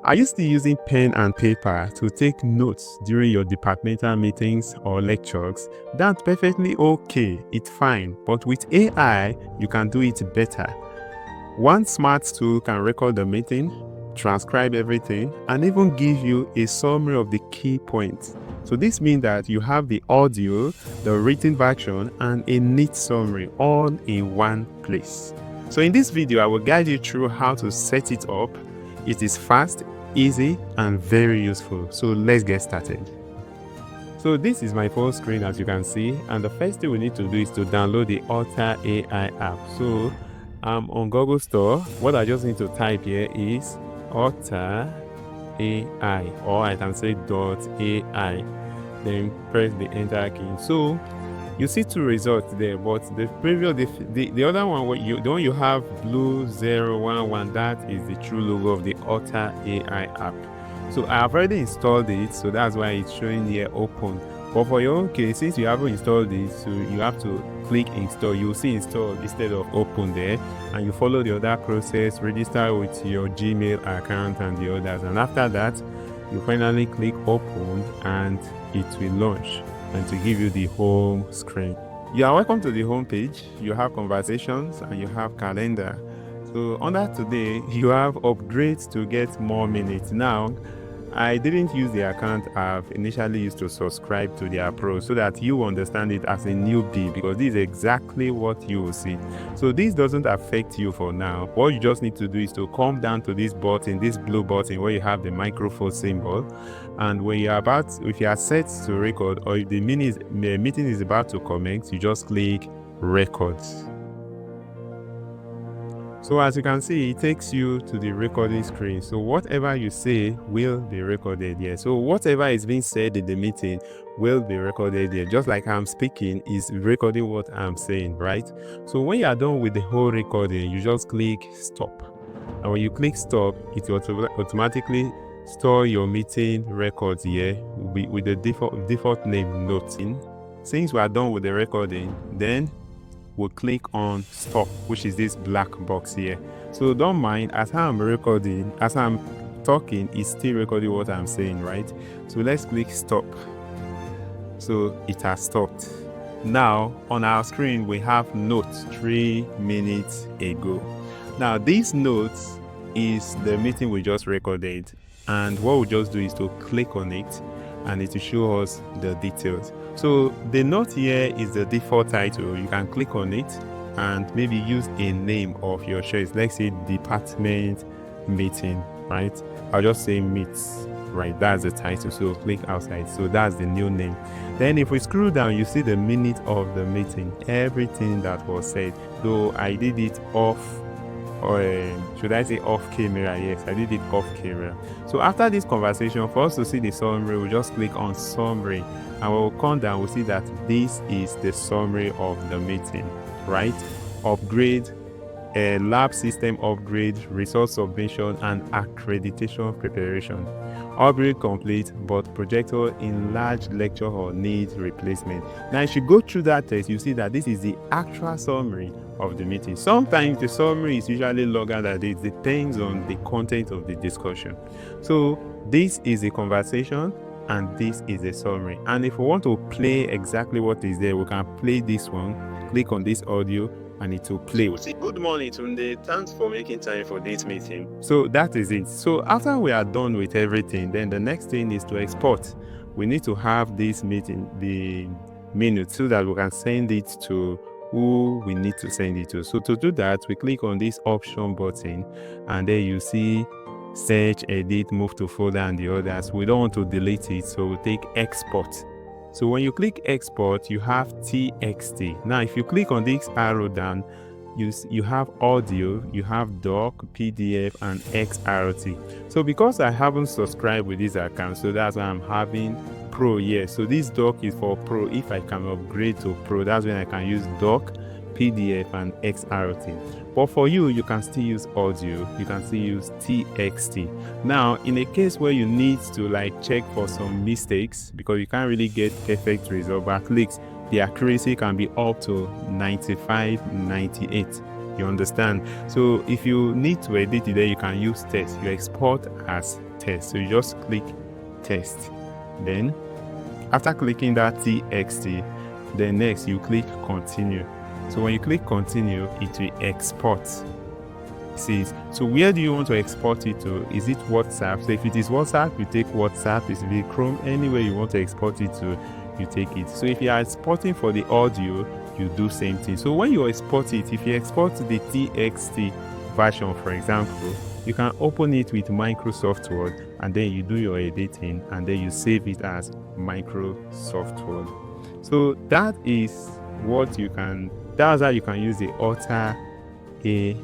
Are you still using pen and paper to take notes during your departmental meetings or lectures? That's perfectly okay, it's fine. But with AI, you can do it better. One smart tool can record the meeting, transcribe everything, and even give you a summary of the key points. So this means that you have the audio, the written version, and a neat summary all in one place. So in this video, I will guide you through how to set it up. It is fast, easy, and very useful. So let's get started. So this is my full screen, as you can see, and the first thing we need to do is to download the Otter AI app. So I'm on Google Store. What I just need to type here is Otter AI, or I can say .ai, then press the enter key. So you see two results there, but the previous the other one, the one you have blue 011, that is the true logo of the Otter AI app. So I have already installed it, so that's why it's showing here open. But for your own case, since you haven't installed it, so you have to click install. You'll see install instead of open there, and you follow the other process, register with your Gmail account and the others, and after that you finally click open and it will launch and to give you the home screen. You are welcome to the home page. You have conversations and you have calendar. So under today, you have upgrades to get more minutes. Now, I didn't use the account I've initially used to subscribe to their pro, so that you understand it as a newbie, because this is exactly what you will see. So this doesn't affect you for now. What you just need to do is to come down to this button, this blue button where you have the microphone symbol, and when you're if you are set to record, or if the meeting is about to commence, you just click records. So as you can see, it takes you to the recording screen. So whatever you say will be recorded here. So whatever is being said in the meeting will be recorded here. Just like I'm speaking, is recording what I'm saying, right? So when you are done with the whole recording, you just click stop. And when you click stop, it will automatically store your meeting records here with the default name noting. Since we are done with the recording, then we'll click on stop, which is this black box here. So don't mind, as I'm recording, as I'm talking, it's still recording what I'm saying, right? So let's click stop. So it has stopped. Now on our screen we have notes 3 minutes ago. Now these notes is the meeting we just recorded, and what we just do is to click on it and it will show us the details. So the note here is the default title. You can click on it and maybe use a name of your choice. Let's say department meeting, right? I'll just say meets, right? That's the title. So click outside. So that's the new name. Then if we scroll down, you see the minute of the meeting, everything that was said. Though I did it off, or should I say off camera? Yes, I did it off camera. So after this conversation, for us to see the summary, we'll just click on summary, and we'll come down, we'll see that this is the summary of the meeting, right? Upgrade, lab system upgrade, resource submission, and accreditation preparation. Upgrade complete, but projector in large lecture hall needs replacement. Now if you go through that text, you see that this is the actual summary of the meeting. Sometimes the summary is usually longer than this, depends on the content of the discussion. So this is a conversation and this is a summary. And if we want to play exactly what is there, we can play this one, click on this audio, and it will play. We'll say, good morning, Tunde. Thanks for making time for this meeting. So that is it. So after we are done with everything, then the next thing is to export. We need to have this meeting, the minutes, so that we can send it to who we need to send it to. So to do that, we click on this option button, and there you see search, edit, move to folder, and the others. We don't want to delete it, so we'll take export. So when you click export, you have TXT. Now, if you click on this arrow down, you have audio, you have doc, PDF, and XRT. So because I haven't subscribed with this account, so that's why I'm having Pro here. So this doc is for Pro. If I can upgrade to Pro, that's when I can use doc, PDF, and XRT. But for you, you can still use audio, you can still use TXT. Now, in a case where you need to check for some mistakes, because you can't really get perfect result, but at least the accuracy can be up to 95, 98. You understand? So if you need to edit it, then you can use text. You export as test. So you just click test. Then after clicking that txt, then next you click continue. So when you click continue, it will export. Says, so where do you want to export it to? Is it WhatsApp? So if it is WhatsApp, you take WhatsApp. If it is Chrome, anywhere you want to export it to, you take it. So if you are exporting for the audio, you do same thing. So when you export it, if you export the txt version, for example, you can open it with Microsoft Word, and then you do your editing, and then you save it as Microsoft Word. So that is what you can, that's how you can use the Author AI